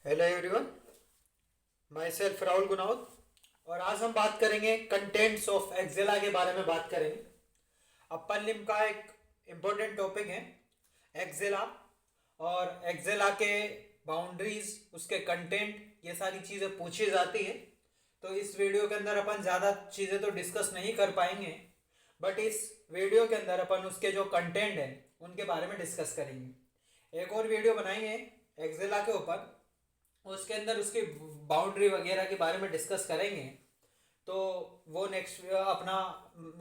Hello everyone, my self Rahul गुनाउद। और आज हम बात करेंगे कंटेंट्स ऑफ एक्सेला के बारे में बात करेंगे। अपन लिम का एक इम्पोर्टेंट टॉपिक है एक्सेला, और एक्सेला के बाउंड्रीज, उसके कंटेंट, ये सारी चीज़ें पूछी जाती है। तो इस वीडियो के अंदर अपन ज़्यादा चीज़ें तो डिस्कस नहीं कर पाएंगे, बट इस वीडियो के अंदर अपन उसके जो कंटेंट हैं उनके बारे में डिस्कस करेंगे। एक और वीडियो बनाएंगे एक्सेला के ऊपर, उसके अंदर उसकी बाउंड्री वगैरह के बारे में डिस्कस करेंगे। तो वो नेक्स्ट अपना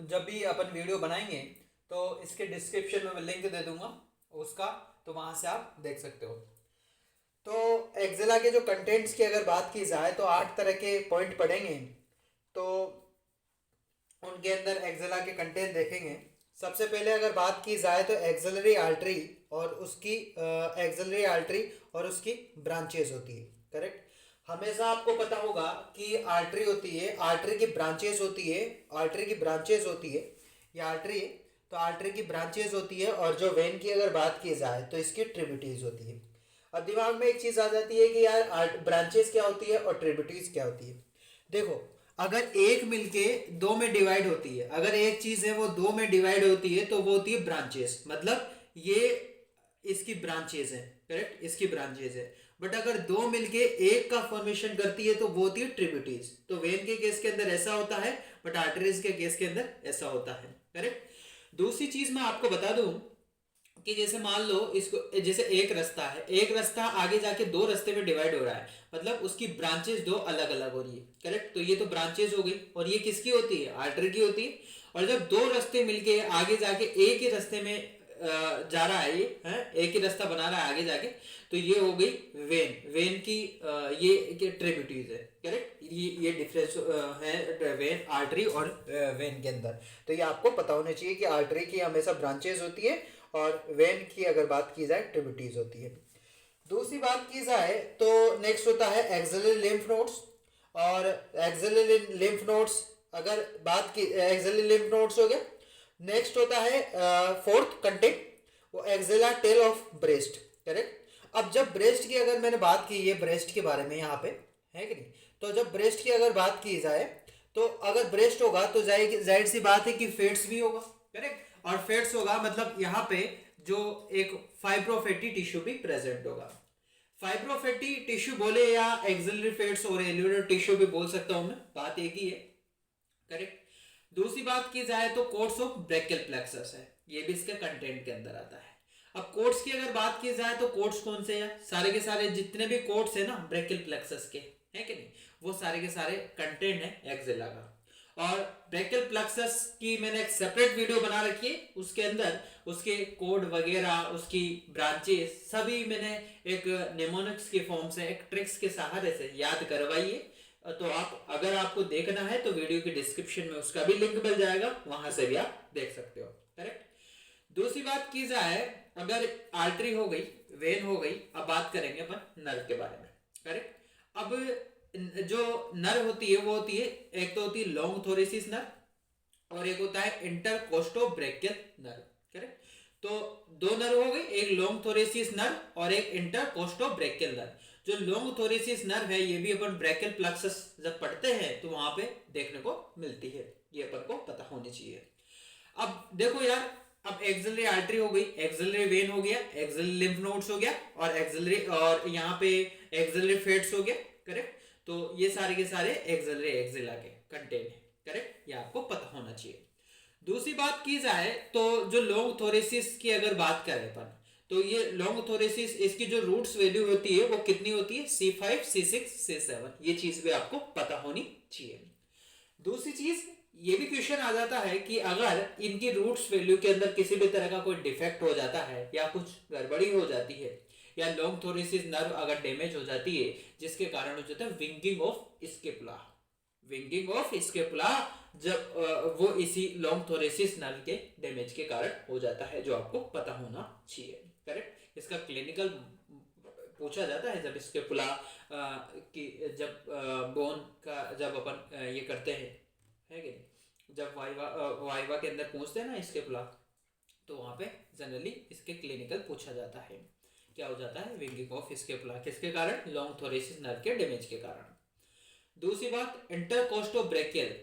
जब भी अपन वीडियो बनाएंगे तो इसके डिस्क्रिप्शन में मैं लिंक दे दूंगा उसका, तो वहाँ से आप देख सकते हो। तो एक्सेला के जो कंटेंट्स की अगर बात की जाए तो 8 तरह के पॉइंट पढ़ेंगे। तो उनके अंदर एक्सेला के कंटेंट देखेंगे। सबसे पहले अगर बात की जाए तो एक्सेलरी आर्टरी और उसकी ब्रांचेज होती है। करेक्ट। हमेशा आपको पता होगा कि आर्टरी होती है, आर्टरी की ब्रांचेज होती है, आर्टरी की ब्रांचेज होती है। ये आर्टरी है तो आर्टरी की ब्रांचेज होती है, और जो वेन की अगर बात की जाए तो इसकी ट्रिब्यूटरीज होती है। अब दिमाग में एक चीज़ आ जाती है कि यार ब्रांचेज क्या होती है और ट्रिब्यूटरीज क्या होती है। देखो, अगर एक मिलके दो में डिवाइड होती है, अगर एक चीज है वो दो में डिवाइड होती है तो वो होती है ब्रांचेस, मतलब ये इसकी ब्रांचेस है। करेक्ट, इसकी ब्रांचेस है। बट अगर दो मिलके एक का फॉर्मेशन करती है तो वो होती है ट्रिब्यूटरीज। तो वेन के केस के अंदर ऐसा होता है, बट आर्टरीज के केस के अंदर ऐसा होता है। करेक्ट। दूसरी चीज मैं आपको बता दूं कि जैसे मान लो इसको, जैसे एक रास्ता है, एक रास्ता आगे जाके दो रास्ते में डिवाइड हो रहा है, मतलब उसकी ब्रांचेस दो अलग अलग हो रही है। करेक्ट। तो ये तो ब्रांचेस हो गई, और ये किसकी होती है? आर्टरी की होती है। और जब दो रास्ते मिलके आगे जाके एक ही रास्ते में जा रहा है, ये है एक ही रास्ता बना रहा है आगे जाके, तो ये हो गई वेन। वेन की ये ट्रिब्यूटरीज है। करेक्ट। ये डिफरेंस है वेन, आर्टरी और वेन के अंदर। तो ये आपको पता होना चाहिए कि आर्टरी की हमेशा ब्रांचेज होती है और वेन की अगर बात की जाए ट्रिब्यूटरीज होती है। दूसरी बात की जाए तो नेक्स्ट होता है एक्सिलरी लिम्फ नोड्स। और एक्सिलरी लिम्फ नोड्स, अगर बात की एक्सिलरी लिम्फ नोड्स हो गया। नेक्स्ट होता है फोर्थ कंटेंट, वो एक्सिला टेल ऑफ ब्रेस्ट। करेक्ट। अब जब ब्रेस्ट की अगर मैंने बात की है, ब्रेस्ट के बारे में यहाँ पे है कि नहीं, तो जब ब्रेस्ट की अगर बात की जाए तो अगर ब्रेस्ट होगा तो जाहिर सी बात है कि फेट्स भी होगा। करेक्ट। और फेट्स होगा मतलब यहाँ पे जो एक फाइब्रोफैटी टिश्यू भी प्रेजेंट होगा। फाइब्रोफैटी टिश्यू बोले या एक्सिलरी फेट्स और एल्यूलर टिश्यू भी बोल सकता हूं मैं, बात एक ही है। करेक्ट। दूसरी बात की जाए तो कोट्स ऑफ ब्रैकियल प्लेक्सस है, ये भी इसके कंटेंट के अंदर आता है। अब कोट्स की अगर बात की जाए तो कोट्स कौन से हैं? सारे के सारे जितने भी कोट्स है ना ब्रैकियल प्लेक्सस के, है कि नहीं, वो सारे के सारे कंटेंट है एक्सेला का। और ब्रैकियल प्लेक्सस की मैंने एक सेपरेट वीडियो बना रखी है, उसके अंदर उसके कोड वगैरह, उसकी ब्रांचेस सभी मैंने एक नेमोनिक्स के फॉर्म से, एक ट्रिक्स के सहारे से याद करवाई है। तो आप अगर आपको देखना है तो वीडियो के डिस्क्रिप्शन में उसका भी लिंक मिल जाएगा, वहां से भी आप देख सकते हो। करेक्ट। दूसरी बात की जाए, अगर आर्टरी हो गई, वेन हो गई, अब बात करेंगे अपन नर्व के बारे में। करेक्ट। अब जो नर्व होती है वो होती है, एक तो होती है लॉन्ग थोरेसिस नर्व और एक होता है इंटरकोस्टोब्रेकियल नर्व। करेक्ट। तो दो नर्व हो गए, एक लॉन्ग थोरेसिस नर्व और एक इंटरकोस्टोब्रेकियल नर्व। जो लॉन्ग थोरेसिस नर्व है ये भी अपन ब्रैकियल प्लेक्सस जब पढ़ते हैं तो वहां पे देखने को मिलती है, ये अपन को पता होनी चाहिए। अब देखो यार, अब एक्सिलरी आर्टरी हो गई, एक्सिलरी वेन हो गया, एक्सिलरी लिम्फ नोड्स हो गया, और एक्सिलरी और यहाँ पे एक्सिलरी फेट्स हो गया। करेक्ट। तो ये सारे के सारे एक्सिलरी एक्सिला के कंटेंट है। करेक्ट, ये आपको पता होना चाहिए। दूसरी बात की जाए तो जो लॉन्ग थोरेसिस की अगर बात करें अपन, तो ये लॉन्ग थोरेसिस, इसकी जो रूट्स वैल्यू होती है वो कितनी होती है? C5, C6, C7। ये चीज भी आपको पता होनी चाहिए। दूसरी चीज ये भी क्वेश्चन आ जाता है कि अगर इनकी रूट्स वैल्यू के अंदर किसी भी तरह का कोई डिफेक्ट हो जाता है या कुछ गड़बड़ी हो जाती है, या लॉन्ग थोरेसिस नर्व अगर डैमेज हो जाती है, जिसके कारण हो जाता है winging of scapula. Winging of scapula जब वो इसी लॉन्ग थोरेसिस नर्व के डैमेज के कारण हो जाता है, जो आपको पता होना चाहिए। करेक्ट। इसका क्लिनिकल पूछा जाता है जब स्केपुला की, जब बोन का जब अपन ये करते हैं, है कि नहीं, जब वाइवा के अंदर पूछते हैं ना स्केपुला, तो वहां पे जनरली इसके क्लिनिकल पूछा जाता है। क्या हो जाता है, विंगिंग ऑफ स्केपुला, किसके कारण, लॉन्ग थोरेसिस नर्व के डैमेज के कारण। दूसरी बात, इंटरकोस्टोब्रेकियल,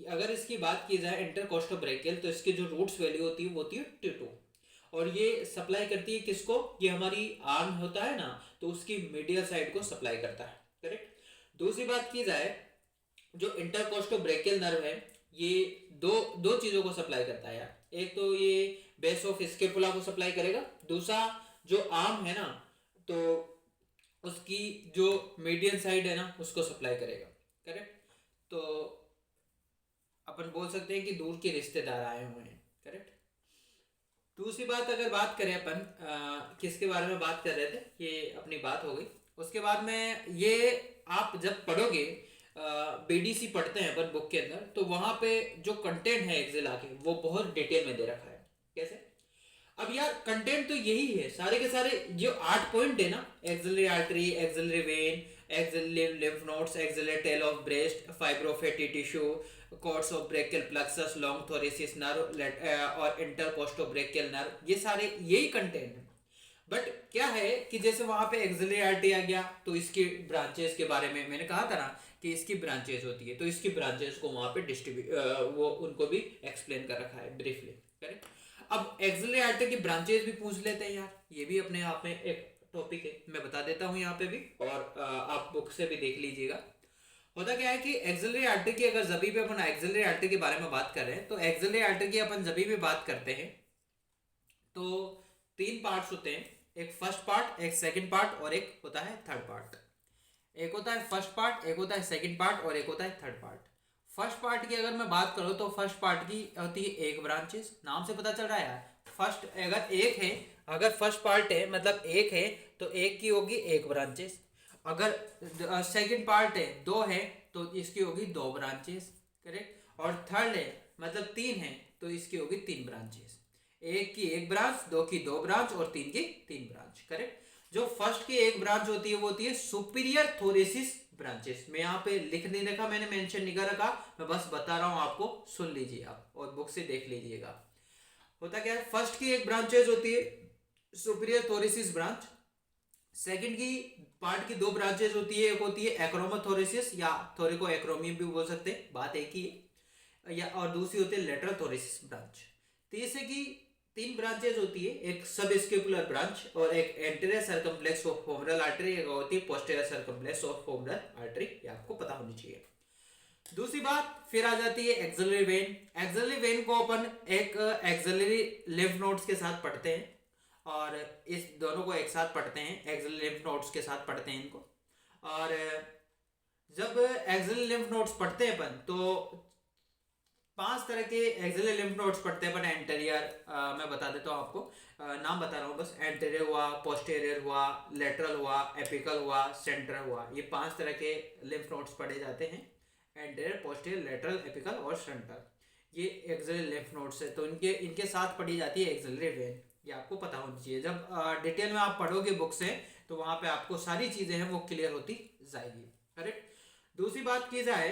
अगर इसकी बात की जाए इंटरकोस्टोब्रेकियल, तो इसकी जो रूट्स वैल्यू होती है वो होती है T2, और ये सप्लाई करती है किसको, ये हमारी आर्म होता है ना, तो उसकी मीडियल साइड को सप्लाई करता है, करेक्ट। दूसरी बात की जाए, जो इंटरकोस्टोब्रेकियल नर्व है, ये दो दो चीजों को सप्लाई करता है यार। एक तो ये बेस ऑफ स्केपुला को सप्लाई करेगा, दूसरा जो आर्म है ना, तो उसकी जो मीडियन साइड है ना उसको सप्लाई करेगा, करेक्ट। तो अपन बोल सकते हैं कि दूर के रिश्तेदार आए हुए हैं, करेक्ट। दूसरी बात, अगर बात करें अपन किसके बारे में बात कर रहे थे, ये अपनी बात हो गई। उसके बाद में ये आप जब पढ़ोगे, बीडीसी पढ़ते हैं अपन बुक के अंदर, तो वहां पे जो कंटेंट है एक्सेल आके वो बहुत डिटेल में दे रखा है। कैसे, अब यार कंटेंट तो यही है, सारे के सारे जो 8 पॉइंट है ना, axillary artery, axillary vein, axillary lymph nodes, axillary tail of breast, fibrofatty tissue, cords of brachial plexus, long thoracic nerve और इंटरकोस्टोब्रेकियल नर्व, ये सारे यही कंटेंट है। बट क्या है कि जैसे वहां पे एक्सिलरी आर्टरी आ गया, तो इसकी ब्रांचेस के बारे में मैंने कहा था ना कि इसकी ब्रांचेस होती है, तो इसकी ब्रांचेस को वहां पे डिस्ट्रीब्यूट वो उनको भी एक्सप्लेन कर रखा है ब्रीफली, करेक्ट। अब एक्सिलरी आर्टरी की ब्रांचेस भी पूछ लेते हैं यार, ये भी अपने आप में एक टॉपिक है, मैं बता देता हूँ यहाँ पे भी, और आप बुक से भी देख लीजिएगा। होता क्या है कि एक्सिलरी आर्टरी की, अगर जभी भी अपन एक्सिलरी आर्टरी के बारे में बात कर रहे हैं, तो एक्सिलरी आर्टरी की अपन जभी भी बात करते हैं तो 3 पार्ट्स होते हैं, एक फर्स्ट पार्ट, एक सेकंड पार्ट, और एक होता है थर्ड पार्ट। एक होता है फर्स्ट पार्ट, एक होता है सेकंड पार्ट, और एक होता है थर्ड पार्ट। फर्स्ट पार्ट की अगर मैं बात करूं तो फर्स्ट पार्ट की होती है एक ब्रांचेस, नाम से पता चल रहा है यार, फर्स्ट अगर एक है, अगर फर्स्ट पार्ट है मतलब एक है, तो एक की होगी एक ब्रांचेस। अगर सेकंड पार्ट है, दो है, तो इसकी होगी दो ब्रांचेस, करेक्ट। और थर्ड है मतलब तीन है, तो इसकी होगी तीन ब्रांचेस। एक की एक ब्रांच, दो की दो ब्रांच, और तीन की तीन ब्रांच, करेक्ट। जो फर्स्ट की एक ब्रांच होती है वो होती है सुपीरियर थोरेसिस ब्रांचेस। मैं यहाँ पे लिख नहीं रखा, मैंने मेंशन नहीं कर रखा, मैं बस बता रहा हूँ आपको, सुन लीजिए आप और बुक से देख लीजिएगा। होता क्या है, फर्स्ट की एक ब्रांचेस होती है सुपीरियर थोरेसिस ब्रांच। सेकंड की पार्ट की दो ब्रांचेस होती है, एक होती है एक्रोमाथोरेसिस या थोरिको एक्रोमियम भी बोल सकते हैं, बात एक ही है, या और दूसरी होती है लेटरल थोरेसिस ब्रांच। तीसरे की तीन ब्रांचेस होती है, एक सब स्केपुलर ब्रांच, और एक anterior circumflex of femoral artery, एक होती है posterior circumflex of femoral artery, ये आपको पता होनी चाहिए। दूसरी बात फिर आ जाती है एक्सिलरी वेन। एक्सिलरी वेन को अपन एक एक्सिलरी लिम्फ नोड्स के साथ पढ़ते हैं, और इस दोनों को एक साथ पढ़ते हैं, एक्सिलरी लिम्फ नोड्स के साथ पढ़ते हैं इनको। और जब एक्सिलरी लिम्फ नोड्स पढ़ते हैं अपन, तो 5 तरह के एक्सिलरी लिम्फ नोड्स पढ़ते हैं अपन। एंटेरियर, मैं बता देता हूँ आपको, नाम बता रहा हूँ बस, एंटेरियर हुआ, पोस्टेरियर हुआ, लेटरल हुआ, एपिकल हुआ, सेंट्रल हुआ, ये 5 तरह के लिम्फ नोड्स पढ़े जाते हैं। एंटेरियर, पोस्टेरियर, लेटरल, एपिकल और सेंट्रल, ये एक्सिलरी लिम्फ नोड्स है, तो इनके इनके साथ पढ़ी जाती है एक्सिलरी वेन, ये आपको पता होनी चाहिए। जब डिटेल में आप पढ़ोगे बुक से, तो वहाँ पे आपको सारी चीज़ें हैं वो क्लियर होती जाएगी, करेक्ट। दूसरी बात की जाए,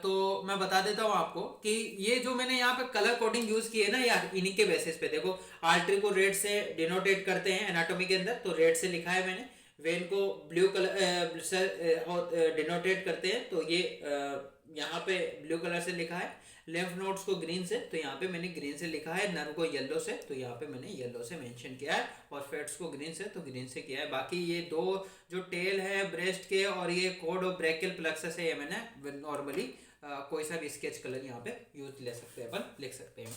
तो मैं बता देता हूँ आपको कि ये जो मैंने यहाँ पे कलर कोडिंग यूज की है ना यार, इन्हीं के बेसिस पे देखो, आर्टरी को रेड से डिनोटेट करते हैं एनाटॉमी के अंदर, तो रेड से लिखा है मैंने। वेन को ब्लू कलर से डिनोटेट करते हैं, तो ये यहाँ पे ब्लू कलर से लिखा है। लिम्फ नोड्स को ग्रीन से, तो यहाँ पे मैंने ग्रीन से लिखा है। नर्व को येलो से, तो यहाँ पे मैंने येलो से मेंशन किया है। और फैट्स को ग्रीन से, तो ग्रीन से किया है। बाकी ये दो जो टेल है ब्रेस्ट के, और ये कोड ऑफ ब्रेकियल प्लक्सस है, ये मैंने नॉर्मली कोई सा भी स्केच कलर यहाँ पे यूज ले सकते हैं, अपन लिख सकते हैं,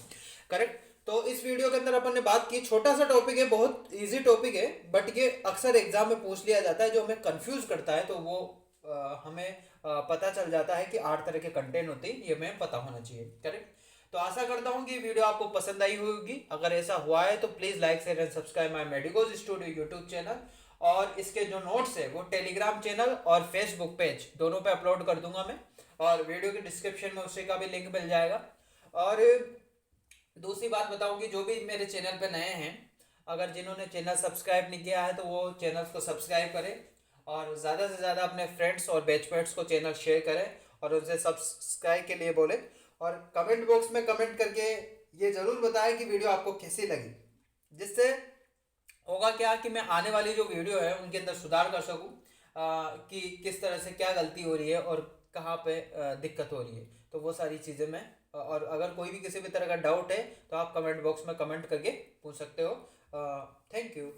करेक्ट। तो इस वीडियो के अंदर अपन ने बात की, छोटा सा टॉपिक है, बहुत इजी टॉपिक है, बट ये अक्सर एग्जाम में पूछ लिया जाता है, जो हमें कंफ्यूज करता है, तो वो हमें पता चल जाता है कि 8 तरह के कंटेंट होते हैं, ये हमें पता होना चाहिए, करेक्ट। तो आशा करता हूँ कि वीडियो आपको पसंद आई होगी। अगर ऐसा हुआ है तो please like share and subscribe my medicos studio YouTube channel, और इसके जो नोट्स है वो टेलीग्राम चैनल और फेसबुक पेज दोनों पे अपलोड कर दूंगा मैं, और वीडियो के डिस्क्रिप्शन में उसी का भी लिंक मिल जाएगा। और दूसरी बात बताऊं कि जो भी मेरे चैनल पे नए हैं, अगर जिन्होंने चैनल सब्सक्राइब नहीं किया है तो वो चैनल को सब्सक्राइब करें, और ज़्यादा से ज़्यादा अपने फ्रेंड्स और बैचमेट्स को चैनल शेयर करें, और उनसे सब्सक्राइब के लिए बोले, और कमेंट बॉक्स में कमेंट करके ये ज़रूर बताएं कि वीडियो आपको कैसी लगी, जिससे होगा क्या कि मैं आने वाली जो वीडियो है उनके अंदर सुधार कर सकूं, कि किस तरह से क्या गलती हो रही है और कहाँ पे दिक्कत हो रही है। तो वो सारी चीज़ें मैं, और अगर कोई भी किसी भी तरह का डाउट है तो आप कमेंट बॉक्स में कमेंट करके पूछ सकते हो। Thank you.